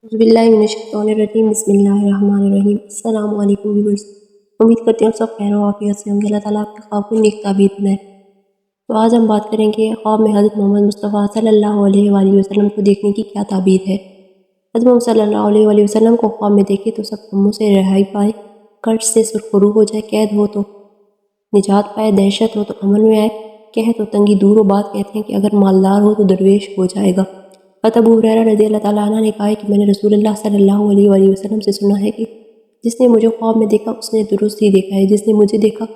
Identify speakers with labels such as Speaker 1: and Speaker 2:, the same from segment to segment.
Speaker 1: बिस्मिल्लाहिर्रहमानिर्रहीम बिस्मिल्लाहिर्रहमानिर्रहीम। अस्सलाम वालेकुम व्यूअर्स। उम्मीद करती हूँ सब खैर आफियत से होंगे। अल्लाह ताला आपके ख्वाब को नेक ताबीर बनाए। तो आज हम बात करेंगे ख्वाब में हज़रत मोहम्मद मुस्तफ़ा सल्लल्लाहु अलैहि वसल्लम को देखने की क्या ताबीर है। हज़रत मोहम्मद सल्लल्लाहु अलैहि वसल्लम को ख्वाब में देखे तो सब गमों से रिहाई पाए, कर्ज से सुरखरू हो जाए, कैद हो तो निजात पाए, दहशत हो तो अमन में आए, कहे तो तंगी दूर हो। बात कहते हैं कि अगर मालदार हो तो दरवेश हो जाएगा। अबू हुरैरा रज़ियल्लाहु ताला अन्हु ने कहा है कि मैंने रसूलुल्लाह सल्लल्लाहु अलैहि वसल्लम से सुना है कि जिसने मुझे ख्वाब में देखा उसने दुरुस्त ही देखा है, जिसने मुझे देखा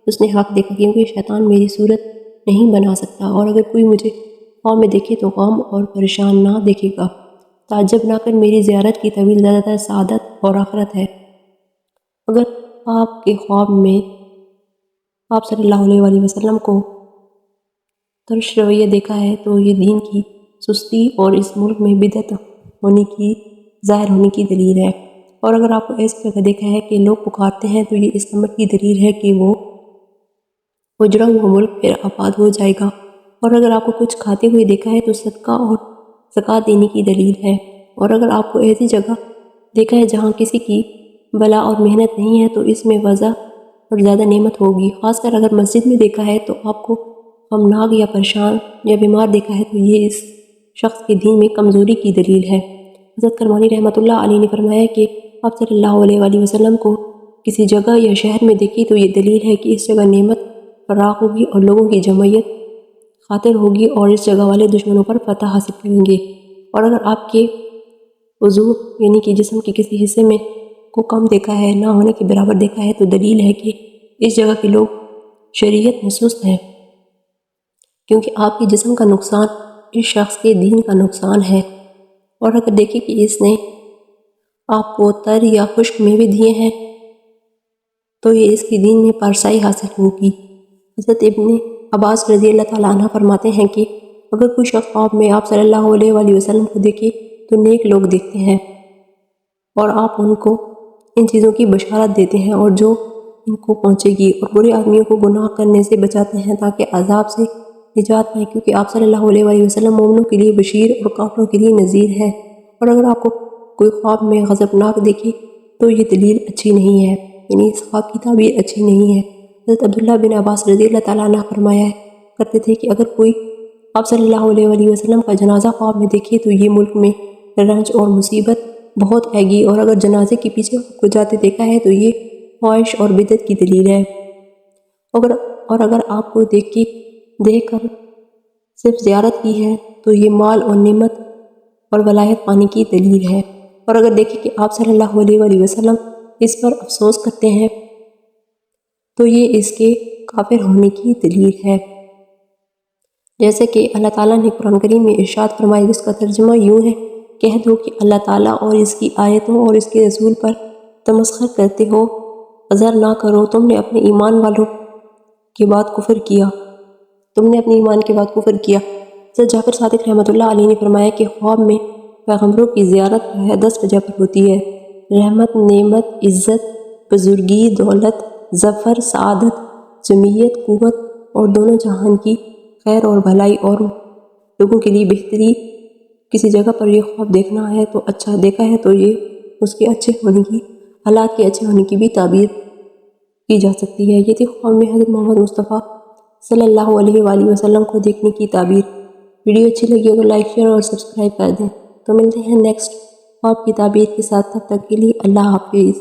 Speaker 1: उसने हक देखा, क्योंकि शैतान मेरी सूरत नहीं बना सकता और अगर कोई मुझे ख्वाब में देखे तो गम और परेशान ना देखेगा। ताज्जुब ना कर, मेरी ज़ियारत की तवील ज़्यादातर सादत और आखिरत है। अगर आपके ख्वाब में आप सल्लल्लाहु अलैहि वसल्लम को तरश रवैया देखा है तो ये दीन की सुस्ती और इस मुल्क में बिदअत होने की ज़ाहिर होने की दलील है। और अगर आपको ऐसी जगह देखा है कि लोग पुकारते हैं तो ये इस अमर की दलील है कि वो उजड़ा हुआ मुल्क फिर आबाद हो जाएगा। और अगर आपको कुछ खाते हुए देखा है तो सदका और ज़कात देने की दलील है। और अगर आपको ऐसी जगह देखा है जहाँ किसी की बला और मेहनत नहीं है तो इसमें वजह और ज़्यादा नेमत होगी। ख़ासकर अगर मस्जिद में देखा है तो आपको गमनाक या परेशान या बीमार देखा है तो ये इस शख्स के दीन में कमज़ोरी की दलील है। हज़रत करमानी रहमतुल्लाह अलैह ने फरमाया कि आप सल्लल्लाहु अलैहि वसल्लम को किसी जगह या शहर में देखी तो ये दलील है कि इस जगह नेमत फराख होगी और लोगों की जमयत खातिर होगी और इस जगह वाले दुश्मनों पर फतह हासिल करेंगे। और अगर आपके उज़ू यानी कि जिस्म के किसी हिस्से में को कम देखा है, ना होने के बराबर देखा है, तो दलील है कि इस जगह के लोग शरीयत में सुस्त हैं, क्योंकि आपके जिस्म का नुकसान इस शख्स के दीन का नुकसान है। और अगर देखें कि इसने आपको तर या खुश्क मेवे दिए हैं तो ये इसके दीन में पारसाई हासिल होगी। हज़रत इब्ने अब्बास रज़ियल्लाहु ताला अन्हु फरमाते हैं कि अगर कोई शख्स ख्वाब में आप सल्लल्लाहु अलैहि वसल्लम को देखे तो नेक लोग देखते हैं और आप उनको इन चीज़ों की बशारत देते हैं और जो इनको पहुँचेगी, और बुरे आदमियों को गुनाह करने से बचाते हैं ताकि अजाब से निजात पाए, क्योंकि आप सल्लल्लाहु अलैहि वसल्लम मोमिनों के लिए बशीर और काफिरों के लिए नज़ीर है। और अगर आपको कोई ख्वाब में गज़बनाक दिखे तो ये दलील अच्छी नहीं है, यानी इस ख्वाब की ताबीर अच्छी नहीं है। हज़रत अब्दुल्लाह बिन अब्बास रज़ियल्लाहु ताला अन्हु फरमाया करते थे कि अगर कोई आप सल्लल्लाहु अलैहि वसल्लम का जनाजा ख्वाब में देखे तो ये मुल्क में रंज और मुसीबत बहुत आएगी, और अगर जनाजे के पीछे को जाते देखा है तो ये ख्वाहिश और बिदअत की दलील है। और अगर आपको देख कर सिर्फ ज़ियारत की है तो ये माल और नेमत और वलायत पाने की दलील है। और अगर देखें कि आप सल्लल्लाहु अलैहि वसल्लम इस पर अफसोस करते हैं तो ये इसके काफिर होने की दलील है। जैसे कि अल्लाह ताला ने कुरान करीम में इरशाद फरमाया, जिसका तर्जुमा यूँ है, कह दो कि अल्लाह ताला और इसकी आयतों और इसके रसूल पर तमस्खर करते हो, अज़र ना करो, तुमने अपने ईमान के बाद कुफर किया। सर जाफर सादिक रहमतुल्लाह अलैह ने फरमाया कि ख्वाब में पैगम्बरों की ज़ियारत है 10 वजह पर होती है: रहमत, नेमत, इज़्ज़त, बुजुर्गी, दौलत, ज़फ़र, सआदत, जमीयत, कुव्वत और दोनों जहान की खैर और भलाई और लोगों के लिए बेहतरी। किसी जगह पर यह ख्वाब देखना है तो अच्छा देखा है तो ये उसके अच्छे होने की, हालात के अच्छे होने की भी ताबीर की जा सकती है। ये थी ख्वाब में हज़रत मोहम्मद मुस्तफ़ा सल्लल्लाहु अलैहि वसल्लम को देखने की ताबीर। वीडियो अच्छी लगी हो तो लाइक, शेयर और सब्सक्राइब कर दें। तो मिलते हैं नेक्स्ट ख्वाब की ताबीर के साथ, तब तक के लिए अल्लाह हाफिज़।